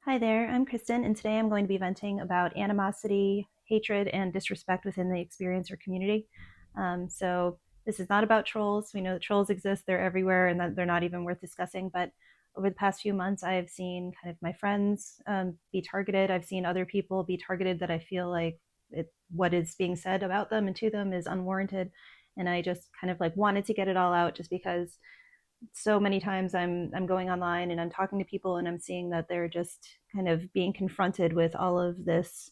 Hi there, I'm Kristen, and today I'm going to be venting about animosity, hatred, and disrespect within the experience or community. So, this is not about trolls. We know that trolls exist, they're everywhere, and that they're not even worth discussing. But over the past few months, I have seen kind of my friends be targeted. I've seen other people be targeted that I feel like what is being said about them and to them is unwarranted. And I just kind of like wanted to get it all out just because so many times I'm going online and I'm talking to people and I'm seeing that they're just kind of being confronted with all of this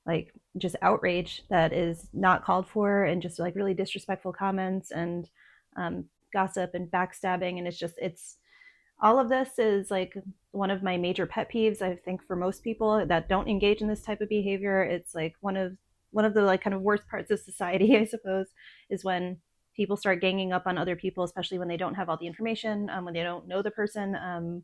like just outrage that is not called for and just like really disrespectful comments and gossip and backstabbing, and it's all of this is like one of my major pet peeves. I think for most people that don't engage in this type of behavior, it's like one of the like kind of worst parts of society, I suppose, is when people start ganging up on other people, especially when they don't have all the information, when they don't know the person,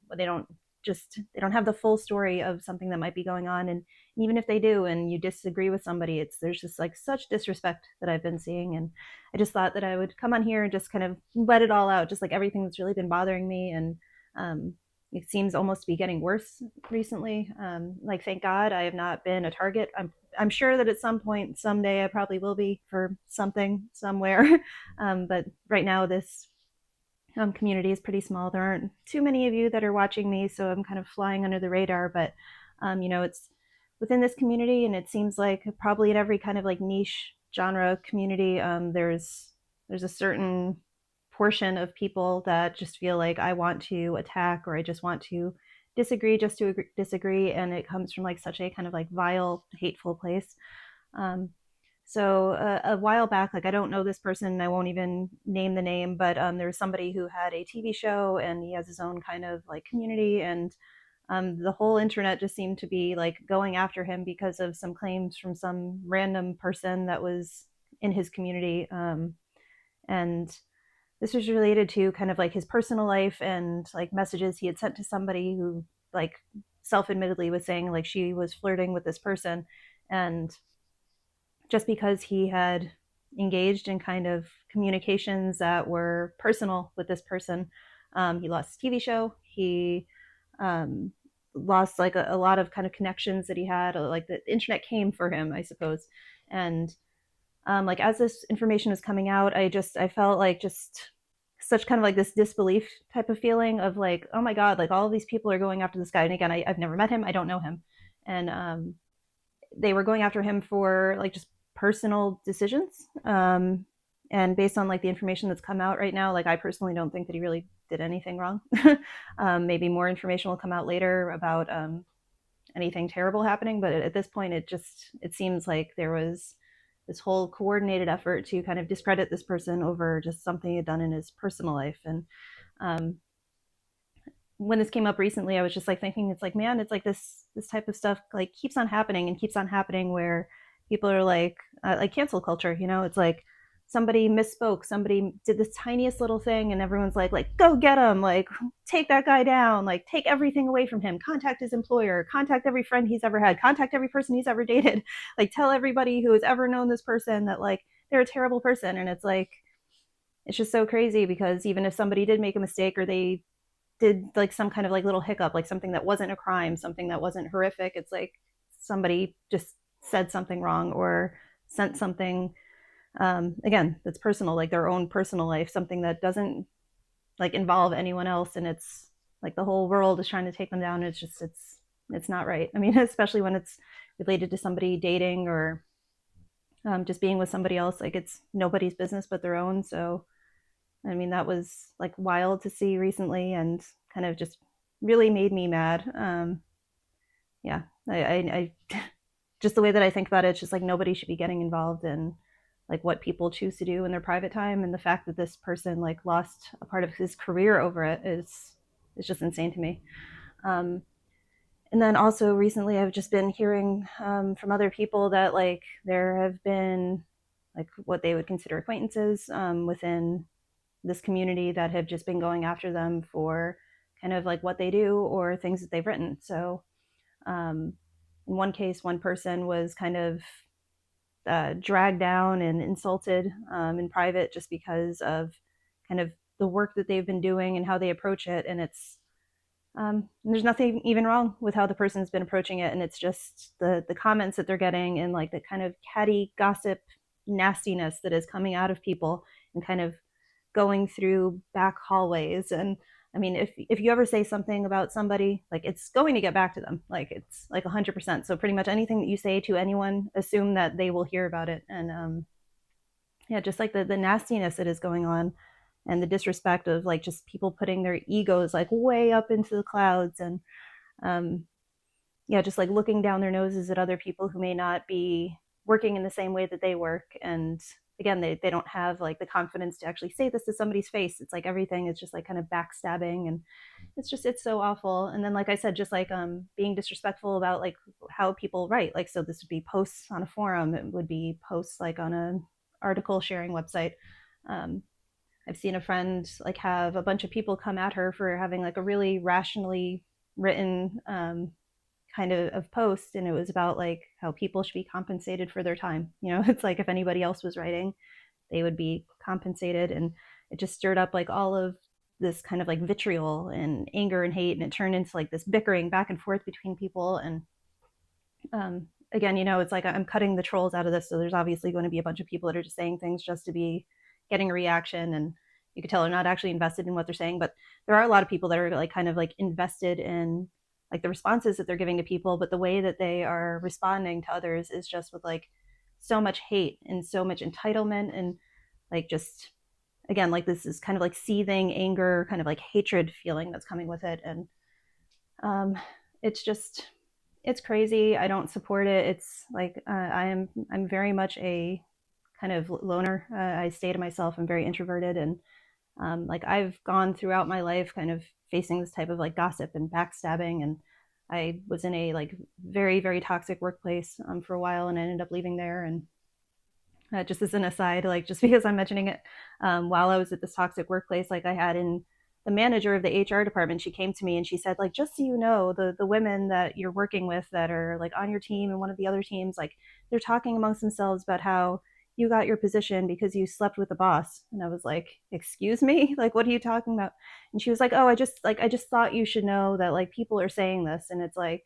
when they don't have the full story of something that might be going on, and even if they do, and you disagree with somebody, it's there's just like such disrespect that I've been seeing, and I just thought that I would come on here and just kind of let it all out, just like everything that's really been bothering me, and um, it seems almost to be getting worse recently. Like, thank God I have not been a target. I'm sure that at some point, someday, I probably will be for something somewhere. But right now, this community is pretty small. There aren't too many of you that are watching me, so I'm kind of flying under the radar. But it's within this community, and it seems like probably in every kind of like niche genre community, there's a certain portion of people that just feel like I want to attack or I just want to disagree just to disagree, and it comes from like such a kind of like vile, hateful place. Um, a while back, like I don't know this person, I won't even name the name, but there was somebody who had a TV show and he has his own kind of like community, and the whole internet just seemed to be like going after him because of some claims from some random person that was in his community. And this was related to kind of like his personal life and like messages he had sent to somebody who like self-admittedly was saying like she was flirting with this person, and just because he had engaged in kind of communications that were personal with this person, he lost his TV show. He um, lost like a lot of kind of connections that he had. Like the internet came for him, I suppose. And like as this information was coming out, I felt like just such kind of like this disbelief type of feeling of like, oh my God, like all of these people are going after this guy. And again, I've never met him, I don't know him, and they were going after him for like just personal decisions. And based on like the information that's come out right now, like I personally don't think that he really did anything wrong. Maybe more information will come out later about anything terrible happening, but at this point, it seems like there was this whole coordinated effort to kind of discredit this person over just something he had done in his personal life. And um, when this came up recently, I was just like thinking, it's like, man, it's like this type of stuff like keeps on happening and keeps on happening where people are like cancel culture. It's like somebody misspoke, somebody did this tiniest little thing, and everyone's like go get him, like take that guy down, like take everything away from him, contact his employer, contact every friend he's ever had, contact every person he's ever dated, like tell everybody who has ever known this person that like they're a terrible person. And it's like it's just so crazy because even if somebody did make a mistake or they did like some kind of like little hiccup, like something that wasn't a crime, something that wasn't horrific, it's like somebody just said something wrong or sent something, again, that's personal, like their own personal life, something that doesn't like involve anyone else, and it's like the whole world is trying to take them down. It's not right. I mean, especially when it's related to somebody dating or just being with somebody else, like it's nobody's business but their own. So I mean, that was like wild to see recently and kind of just really made me mad. Yeah, I just the way that I think about it, it's just like nobody should be getting involved in like what people choose to do in their private time, and the fact that this person like lost a part of his career over it is just insane to me. Um, and then also recently, I've just been hearing from other people that like there have been like what they would consider acquaintances within this community that have just been going after them for kind of like what they do or things that they've written. So um, in one case, one person was kind of dragged down and insulted in private just because of kind of the work that they've been doing and how they approach it. And And there's nothing even wrong with how the person's been approaching it, and it's just the comments that they're getting and like the kind of catty gossip nastiness that is coming out of people and kind of going through back hallways. And I mean, if you ever say something about somebody, like it's going to get back to them, like it's like 100%. So pretty much anything that you say to anyone, assume that they will hear about it. And yeah, just like the nastiness that is going on and the disrespect of like just people putting their egos like way up into the clouds. And um, yeah, just like looking down their noses at other people who may not be working in the same way that they work. And again, they don't have like the confidence to actually say this to somebody's face. It's like everything is just like kind of backstabbing, and it's so awful. And then like I said, just like being disrespectful about like how people write. Like, so this would be posts on a forum, it would be posts like on a article sharing website. um, I've seen a friend like have a bunch of people come at her for having like a really rationally written kind of post, and it was about like how people should be compensated for their time. It's like if anybody else was writing, they would be compensated. And it just stirred up like all of this kind of like vitriol and anger and hate, and it turned into like this bickering back and forth between people. And again, it's like I'm cutting the trolls out of this, so there's obviously going to be a bunch of people that are just saying things just to be getting a reaction. And you could tell they're not actually invested in what they're saying. But there are a lot of people that are like kind of like invested in like the responses that they're giving to people, but the way that they are responding to others is just with like so much hate and so much entitlement, and like just again, like this is kind of like seething anger, kind of like hatred feeling that's coming with it. And um it's just it's crazy. I don't support it. It's like I'm very much a kind of loner. I stay to myself. I'm very introverted. And like I've gone throughout my life kind of facing this type of like gossip and backstabbing. And I was in a like very very toxic workplace for a while, and I ended up leaving there. And just as an aside, like just because I'm mentioning it, while I was at this toxic workplace, like I had in the manager of the HR department, she came to me and she said, like, just so you know, the women that you're working with that are like on your team and one of the other teams, like they're talking amongst themselves about how you got your position because you slept with the boss. And I was like, excuse me, like what are you talking about? And she was like, oh, I just thought you should know that like people are saying this. And it's like,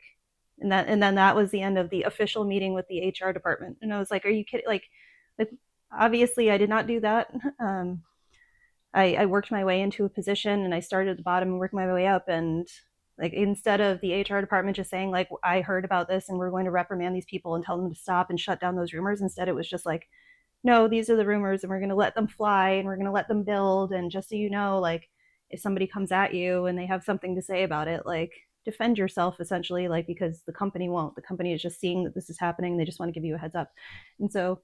and then that was the end of the official meeting with the HR department. And I was like, are you kidding? Like obviously I did not do that. um I worked my way into a position, and I started at the bottom and worked my way up. And like instead of the HR department just saying like, I heard about this and we're going to reprimand these people and tell them to stop and shut down those rumors, instead it was just like, no, these are the rumors and we're going to let them fly and we're going to let them build. And just so you know, like if somebody comes at you and they have something to say about it, like defend yourself essentially, like because the company won't. The company is just seeing that this is happening, they just want to give you a heads up. And so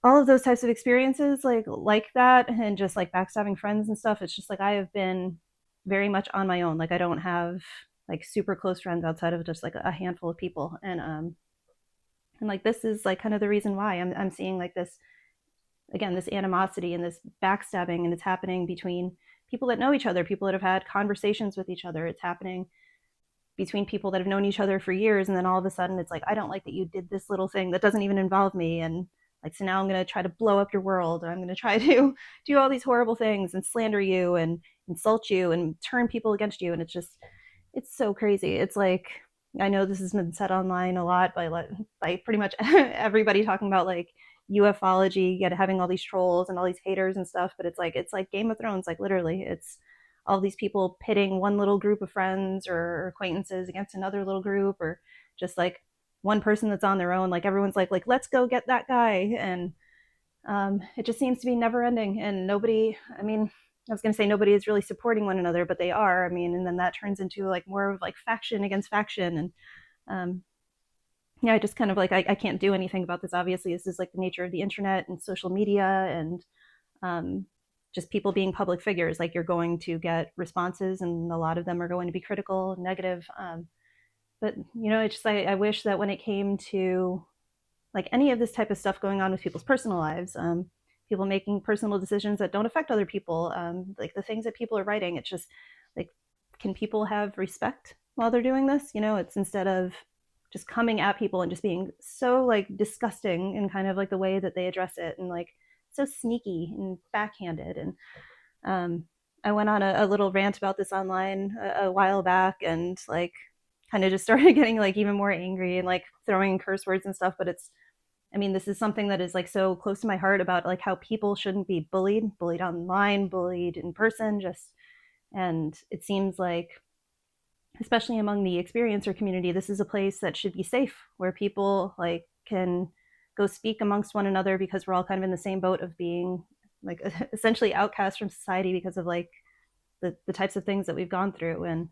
all of those types of experiences like that, and just like backstabbing friends and stuff, it's just like I have been very much on my own. Like I don't have like super close friends outside of just like a handful of people. And like this is like kind of the reason why I'm seeing like this, again, this animosity and this backstabbing, and it's happening between people that know each other, people that have had conversations with each other. It's happening between people that have known each other for years, and then all of a sudden it's like, I don't like that you did this little thing that doesn't even involve me. And like, so now I'm going to try to blow up your world, or I'm going to try to do all these horrible things and slander you and insult you and turn people against you. And it's so crazy. It's like, I know this has been said online a lot by pretty much everybody talking about like ufology, yet having all these trolls and all these haters and stuff. But it's like Game of Thrones. Like literally, it's all these people pitting one little group of friends or acquaintances against another little group, or just like one person that's on their own. Like everyone's like let's go get that guy. And it just seems to be never ending. And nobody, I mean, I was going to say nobody is really supporting one another, but they are. I mean, and then that turns into like more of like faction against faction. And um, yeah, I just kind of like, I can't do anything about this. Obviously, this is like the nature of the internet and social media, and um, just people being public figures. Like you're going to get responses, and a lot of them are going to be critical, negative. But it's just I wish that when it came to like any of this type of stuff going on with people's personal lives, people making personal decisions that don't affect other people, like the things that people are writing, it's just like, can people have respect while they're doing this? It's instead of just coming at people and just being so like disgusting and kind of like the way that they address it, and like so sneaky and backhanded. And I went on a little rant about this online a while back, and like kind of just started getting like even more angry and like throwing curse words and stuff. But it's, I mean, this is something that is like so close to my heart about like how people shouldn't be bullied online, bullied in person, just, and it seems like, especially among the experiencer community, this is a place that should be safe, where people like can go speak amongst one another, because we're all kind of in the same boat of being like essentially outcast from society because of like the types of things that we've gone through. And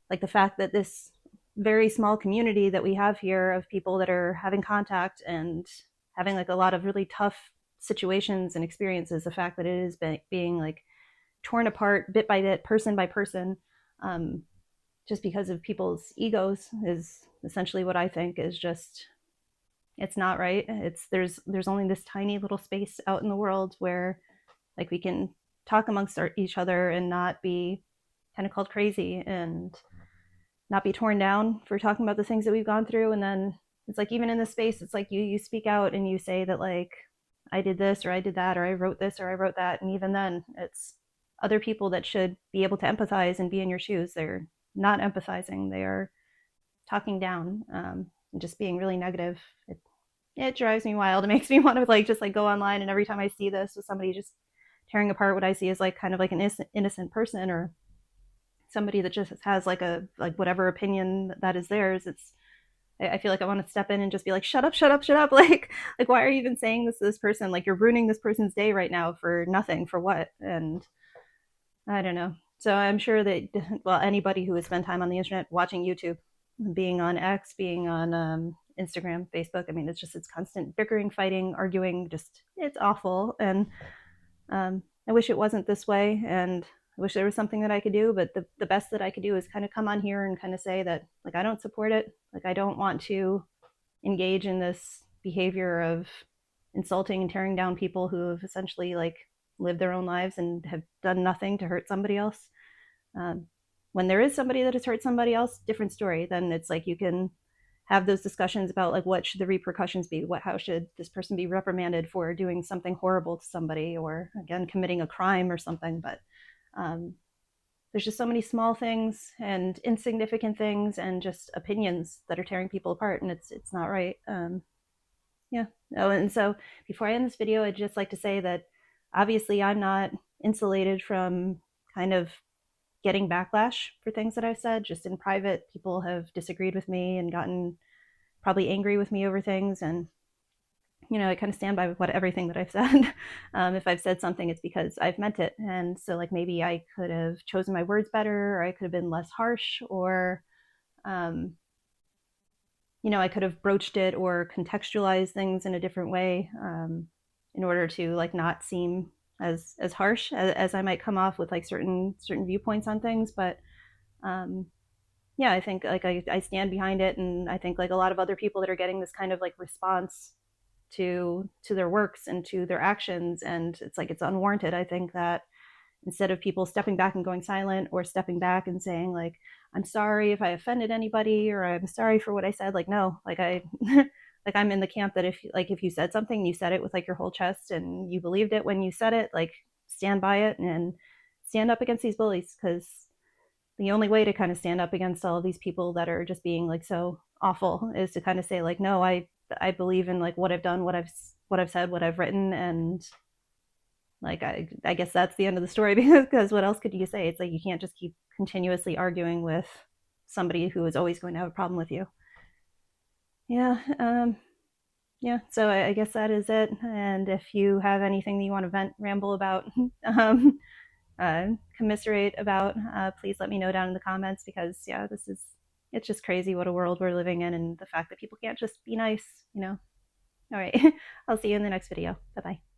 like the fact that this very small community that we have here of people that are having contact and having like a lot of really tough situations and experiences, the fact that it is being like torn apart bit by bit, person by person, um, just because of people's egos, is essentially what I think is just, it's not right. It's, there's only this tiny little space out in the world where like we can talk amongst each other and not be kind of called crazy and not be torn down for talking about the things that we've gone through. And then it's like, even in this space, it's like you speak out and you say that like I did this or I did that or I wrote this or I wrote that, and even then it's other people that should be able to empathize and be in your shoes, they're not empathizing, they are talking down, and just being really negative. It drives me wild. It makes me want to like just like go online, and every time I see this with somebody just tearing apart what I see as like kind of like an innocent person, or somebody that just has like a like whatever opinion that is theirs, it's, I feel like I want to step in and just be like, shut up, shut up, shut up. Like why are you even saying this to this person? Like you're ruining this person's day right now for nothing, for what? And I don't know. So I'm sure that, well, anybody who has spent time on the internet, watching YouTube, being on X, being on Instagram, Facebook, I mean, it's just, it's constant bickering, fighting, arguing, just, it's awful. And I wish it wasn't this way, and I wish there was something that I could do, but the best that I could do is kind of come on here and kind of say that like I don't support it. Like I don't want to engage in this behavior of insulting and tearing down people who have essentially like lived their own lives and have done nothing to hurt somebody else. Um, when there is somebody that has hurt somebody else, different story. Then it's like you can have those discussions about like what should the repercussions be, what, how should this person be reprimanded for doing something horrible to somebody, or again committing a crime or something. But um, there's just so many small things and insignificant things and just opinions that are tearing people apart, and it's not right. Yeah. Oh, and so before I end this video, I'd just like to say that obviously I'm not insulated from kind of getting backlash for things that I've said. Just in private, people have disagreed with me and gotten probably angry with me over things. And, you know, I kind of stand by what everything that I've said. If I've said something, it's because I've meant it. And so like maybe I could have chosen my words better, or I could have been less harsh, or, um, you know, I could have broached it or contextualized things in a different way, in order to like not seem as harsh as I might come off with like certain viewpoints on things. But yeah, I think like I stand behind it, and I think like a lot of other people that are getting this kind of like response to their works and to their actions, and it's like it's unwarranted. I think that instead of people stepping back and going silent, or stepping back and saying like I'm sorry if I offended anybody, or I'm sorry for what I said, like no, like I like I'm in the camp that if you said something, you said it with like your whole chest and you believed it when you said it, like stand by it and stand up against these bullies, because the only way to kind of stand up against all of these people that are just being like so awful is to kind of say like no, I believe in like what I've done, what I've said, what I've written. And like I guess that's the end of the story, because what else could you say? It's like you can't just keep continuously arguing with somebody who is always going to have a problem with you. Yeah. Yeah, so I guess that is it. And if you have anything that you want to ramble about, um, commiserate about, please let me know down in the comments, because yeah, it's just crazy what a world we're living in, and the fact that people can't just be nice, you know. All right, I'll see you in the next video. Bye bye.